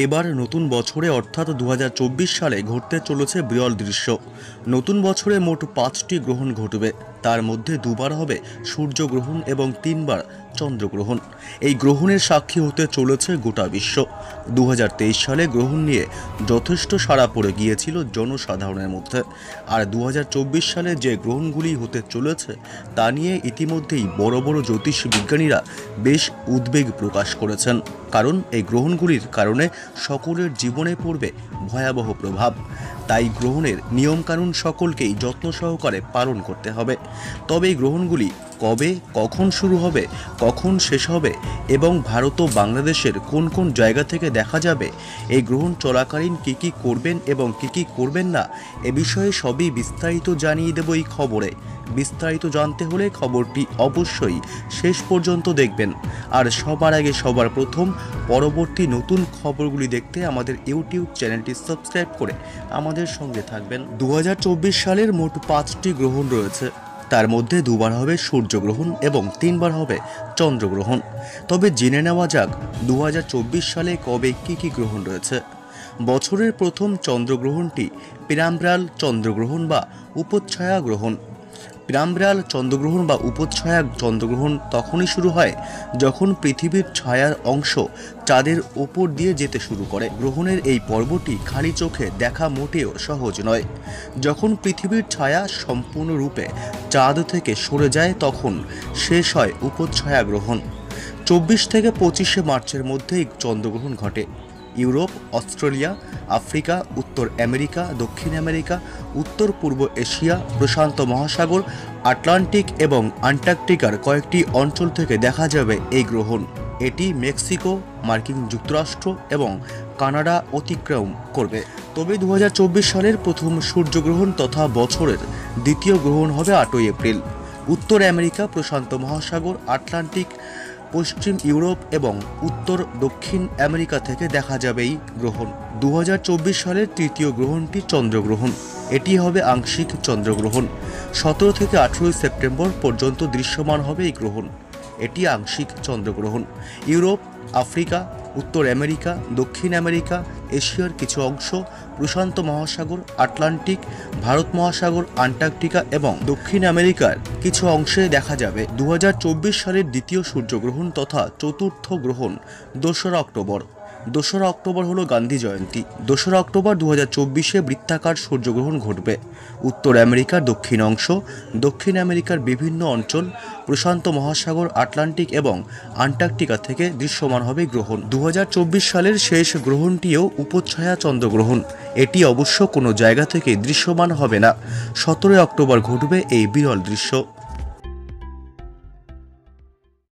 এবার নতুন বছরে অর্থাৎ 2024 সালে ঘটতে চলেছে বিরল দৃশ্য। নতুন বছরে মোট 5টি গ্রহণ ঘটবে। তার মধ্যে দুবার হবে সূর্যগ্রহণ এবং 3বার চন্দ্রগ্রহণ। এই গ্রহণের সাক্ষী হতে চলেছে গোটা বিশ্ব। 2023 সালে গ্রহণ নিয়ে যথেষ্ট সাড়া পড়ে গিয়েছিল জনসাধারণের মধ্যে। আর 2024 সালে যে গ্রহণগুলি হতে চলেছে তা নিয়ে ইতিমধ্যেই বড় বড় জ্যোতিষ বিজ্ঞানীরা বেশ উদ্বেগ প্রকাশ করেছেন, কারণ এই গ্রহণগুলির কারণে সকলের জীবনে পড়বে ভয়াবহ প্রভাব। তাই গ্রহণের নিয়মকানুন সকলকেই যত্ন সহকারে পালন করতে হবে। তবে এই গ্রহণগুলি কবে, কখন শুরু হবে, কখন শেষ হবে এবং ভারত ও বাংলাদেশের কোন কোন জায়গা থেকে দেখা যাবে, এই গ্রহণ চলাকালীন কী কী করবেন এবং কী কী করবেন না, এ বিষয়ে সবই বিস্তারিত জানিয়ে দেব এই খবরে। বিস্তারিত জানতে হলে খবরটি অবশ্যই শেষ পর্যন্ত দেখবেন। আর সবার আগে সবার প্রথম পরবর্তী নতুন খবরগুলি দেখতে আমাদের ইউটিউব চ্যানেলটি সাবস্ক্রাইব করে আমাদের সঙ্গে থাকবেন। 2024 সালের মোট 5টি গ্রহণ রয়েছে। তার মধ্যে দুবার হবে সূর্যগ্রহণ এবং 3বার হবে চন্দ্রগ্রহণ। তবে জেনে নেওয়া যাক 2024 সালে কবে কী কী গ্রহণ রয়েছে। বছরের প্রথম চন্দ্রগ্রহণটি পিরাম্বরাল চন্দ্রগ্রহণ বা উপচ্ছায়া গ্রহণ। পিরাম্বরাল চন্দ্রগ্রহণ বা উপচ্ছায়া চন্দ্রগ্রহণ তখনই শুরু হয় যখন পৃথিবীর ছায়ার অংশ চাঁদের ওপর দিয়ে যেতে শুরু করে। গ্রহণের এই পর্বটি খালি চোখে দেখা মোটেও সহজ নয়। যখন পৃথিবীর ছায়া সম্পূর্ণরূপে চাঁদ থেকে সরে যায় তখন শেষ হয় উপচ্ছায়া গ্রহণ। 24 থেকে 25 মার্চের মধ্যে এই চন্দ্রগ্রহণ ঘটে। ইউরোপ, অস্ট্রেলিয়া, আফ্রিকা, উত্তর আমেরিকা, দক্ষিণ আমেরিকা, উত্তর পূর্ব এশিয়া, প্রশান্ত মহাসাগর, আটলান্টিক এবং আন্টার্কটিকার কয়েকটি অঞ্চল থেকে দেখা যাবে এই গ্রহণ। এটি মেক্সিকো, মার্কিন যুক্তরাষ্ট্র এবং কানাডা অতিক্রম করবে। তবে 2024 সালের প্রথম সূর্যগ্রহণ তথা বছরের দ্বিতীয় গ্রহণ হবে 8ই এপ্রিল। উত্তর আমেরিকা, প্রশান্ত মহাসাগর, আটলান্টিক, পশ্চিম ইউরোপ এবং উত্তর দক্ষিণ আমেরিকা থেকে দেখা যাবে এই গ্রহণ। 2024 সালের তৃতীয় গ্রহণটি চন্দ্রগ্রহণ। এটি হবে আংশিক চন্দ্রগ্রহণ। 17 থেকে 18 সেপ্টেম্বর পর্যন্ত দৃশ্যমান হবে এই গ্রহণ। এটি আংশিক চন্দ্রগ্রহণ। ইউরোপ, আফ্রিকা, উত্তর আমেরিকা, দক্ষিণ আমেরিকা, এশিয়ার কিছু অংশ, প্রশান্ত মহাসাগর, আটলান্টিক, ভারত মহাসাগর, আন্টার্কটিকা এবং দক্ষিণ আমেরিকার কিছু অংশে দেখা যাবে। 2024 সালের দ্বিতীয় সূর্যগ্রহণ তথা চতুর্থ গ্রহণ 2রা অক্টোবর। 2রা অক্টোবর হলো গান্ধী জয়ন্তী। 2রা অক্টোবর 2024-এ বৃত্তাকার সূর্যগ্রহণ ঘটবে। উত্তর আমেরিকার দক্ষিণ অংশ, দক্ষিণ আমেরিকার বিভিন্ন অঞ্চল, প্রশান্ত মহাসাগর, আটলান্টিক এবং আন্টার্কটিকা থেকে দৃশ্যমান হবে গ্রহণ। 2024 সালের শেষ গ্রহণটিও উপচ্ছায়া চন্দ্রগ্রহণ। এটি অবশ্য কোনো জায়গা থেকে দৃশ্যমান হবে না। 17 অক্টোবর ঘটবে এই বিরল দৃশ্য।